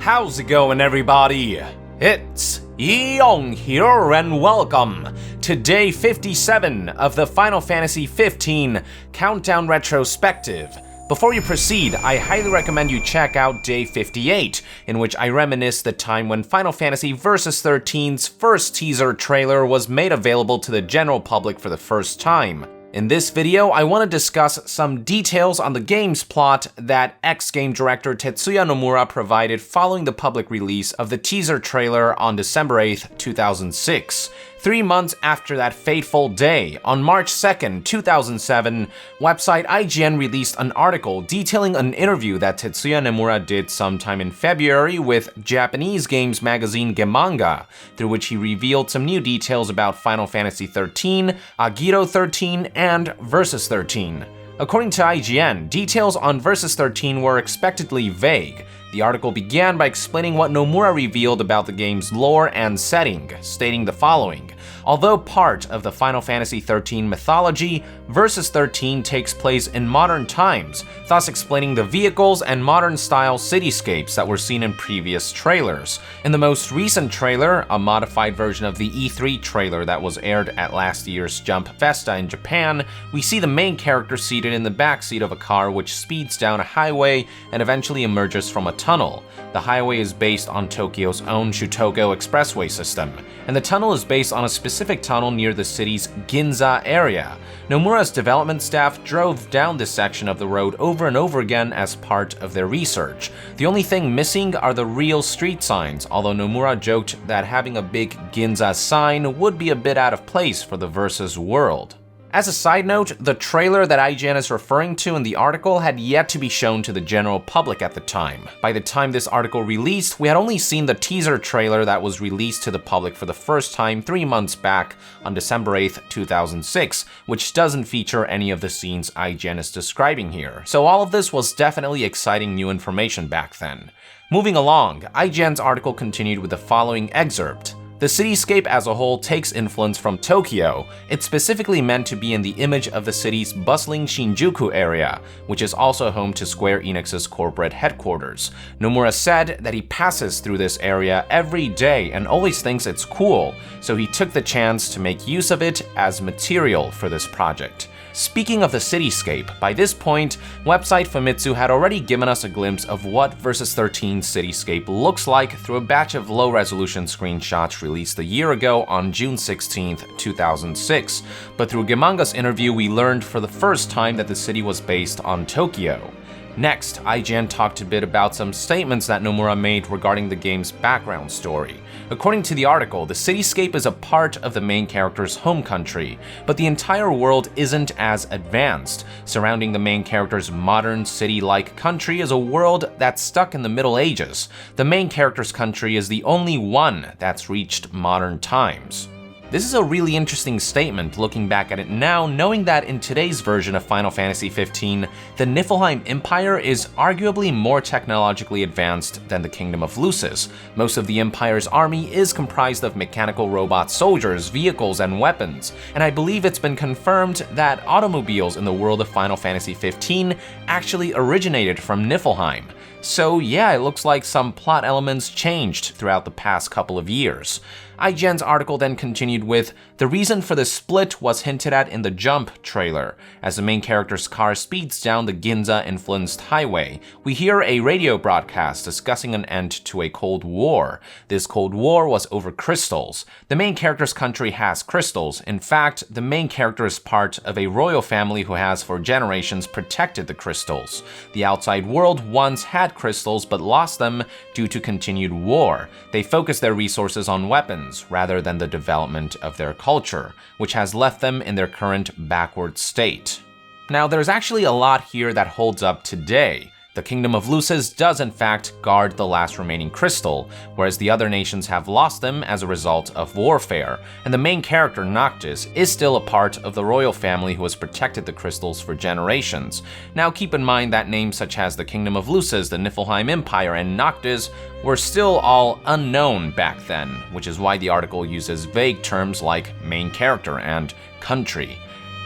How's it going, everybody? It's Yong here, and welcome to day 57 of the Final Fantasy XV Countdown Retrospective. Before you proceed, I highly recommend you check out day 58, in which I reminisce the time when Final Fantasy Versus XIII's first teaser trailer was made available to the general public for the first time. In this video, I want to discuss some details on the game's plot that ex-game director Tetsuya Nomura provided following the public release of the teaser trailer on December 8th, 2006. 3 months after that fateful day, on March 2nd, 2007, website IGN released an article detailing an interview that Tetsuya Nomura did sometime in February with Japanese games magazine Gemanga, through which he revealed some new details about Final Fantasy XIII, Agito XIII, and Versus XIII. According to IGN, details on Versus XIII were expectedly vague. The article began by explaining what Nomura revealed about the game's lore and setting, stating the following: although part of the Final Fantasy XIII mythology, Versus XIII takes place in modern times, thus explaining the vehicles and modern-style cityscapes that were seen in previous trailers. In the most recent trailer, a modified version of the E3 trailer that was aired at last year's Jump Festa in Japan, we see the main character seated in the backseat of a car which speeds down a highway and eventually emerges from a tunnel. The highway is based on Tokyo's own Shutogo expressway system, and the tunnel is based on a specific tunnel near the city's Ginza area. Nomura's development staff drove down this section of the road over and over again as part of their research. The only thing missing are the real street signs, although Nomura joked that having a big Ginza sign would be a bit out of place for the Versus world. As a side note, the trailer that IGN is referring to in the article had yet to be shown to the general public at the time. By the time this article released, we had only seen the teaser trailer that was released to the public for the first time 3 months back on December 8th, 2006, which doesn't feature any of the scenes IGN is describing here. So all of this was definitely exciting new information back then. Moving along, IGN's article continued with the following excerpt. The cityscape as a whole takes influence from Tokyo. It's specifically meant to be in the image of the city's bustling Shinjuku area, which is also home to Square Enix's corporate headquarters. Nomura said that he passes through this area every day and always thinks it's cool, so he took the chance to make use of it as material for this project. Speaking of the cityscape, by this point, website Famitsu had already given us a glimpse of what Versus XIII's cityscape looks like through a batch of low-resolution screenshots released a year ago on June 16th, 2006. But through Gemanga's interview, we learned for the first time that the city was based on Tokyo. Next, IGN talked a bit about some statements that Nomura made regarding the game's background story. According to the article, the cityscape is a part of the main character's home country, but the entire world isn't as advanced. Surrounding the main character's modern city-like country is a world that's stuck in the Middle Ages. The main character's country is the only one that's reached modern times. This is a really interesting statement looking back at it now, knowing that in today's version of Final Fantasy XV, the Niflheim Empire is arguably more technologically advanced than the Kingdom of Lucis. Most of the Empire's army is comprised of mechanical robot soldiers, vehicles, and weapons, and I believe it's been confirmed that automobiles in the world of Final Fantasy XV actually originated from Niflheim. So yeah, it looks like some plot elements changed throughout the past couple of years. IGN's article then continued with, the reason for the split was hinted at in the Jump trailer. As the main character's car speeds down the Ginza-influenced highway, we hear a radio broadcast discussing an end to a Cold War. This Cold War was over crystals. The main character's country has crystals. In fact, the main character is part of a royal family who has for generations protected the crystals. The outside world once had crystals but lost them due to continued war. They focused their resources on weapons rather than the development of their culture, which has left them in their current backward state. Now, there's actually a lot here that holds up today. The Kingdom of Lucis does in fact guard the last remaining crystal, whereas the other nations have lost them as a result of warfare, and the main character, Noctis, is still a part of the royal family who has protected the crystals for generations. Now keep in mind that names such as the Kingdom of Lucis, the Niflheim Empire, and Noctis were still all unknown back then, which is why the article uses vague terms like main character and country.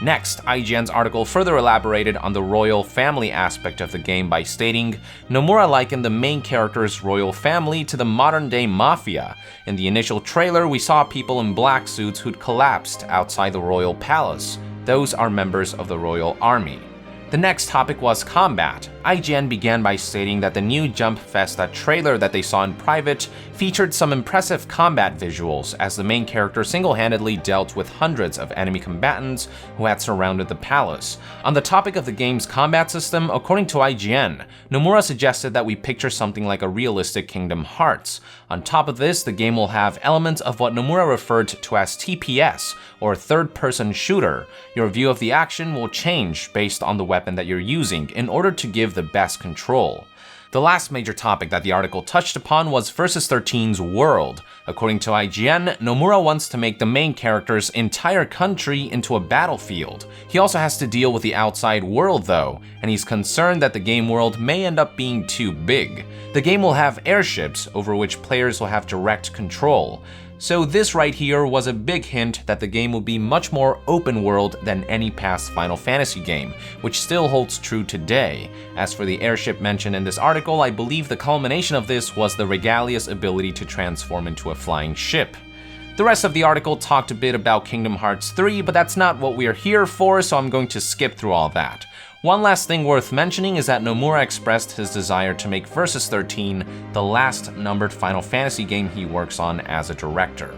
Next, IGN's article further elaborated on the royal family aspect of the game by stating, Nomura likened the main character's royal family to the modern-day mafia. In the initial trailer, we saw people in black suits who'd collapsed outside the royal palace. Those are members of the royal army. The next topic was combat. IGN began by stating that the new Jump Festa trailer that they saw in private featured some impressive combat visuals as the main character single-handedly dealt with hundreds of enemy combatants who had surrounded the palace. On the topic of the game's combat system, according to IGN, Nomura suggested that we picture something like a realistic Kingdom Hearts. On top of this, the game will have elements of what Nomura referred to as TPS, or third-person shooter. Your view of the action will change based on the weapon that you're using in order to give the best control. The last major topic that the article touched upon was Versus 13's world. According to IGN, Nomura wants to make the main character's entire country into a battlefield. He also has to deal with the outside world though, and he's concerned that the game world may end up being too big. The game will have airships over which players will have direct control. So this right here was a big hint that the game will be much more open world than any past Final Fantasy game, which still holds true today. As for the airship mentioned in this article, I believe the culmination of this was the Regalia's ability to transform into a flying ship. The rest of the article talked a bit about Kingdom Hearts 3, but that's not what we're here for, so I'm going to skip through all that. One last thing worth mentioning is that Nomura expressed his desire to make Versus 13 the last numbered Final Fantasy game he works on as a director.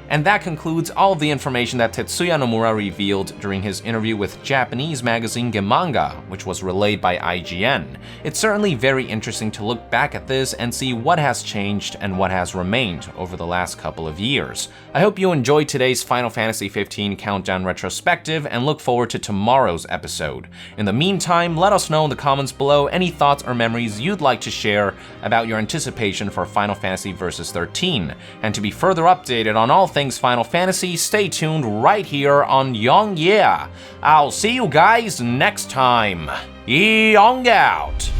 And that concludes all of the information that Tetsuya Nomura revealed during his interview with Japanese magazine Gemanga, which was relayed by IGN. It's certainly very interesting to look back at this and see what has changed and what has remained over the last couple of years. I hope you enjoyed today's Final Fantasy XV Countdown Retrospective and look forward to tomorrow's episode. In the meantime, let us know in the comments below any thoughts or memories you'd like to share about your anticipation for Final Fantasy Versus 13. And to be further updated on all things Final Fantasy, stay tuned right here on Young Yeah. I'll see you guys next time. Young out!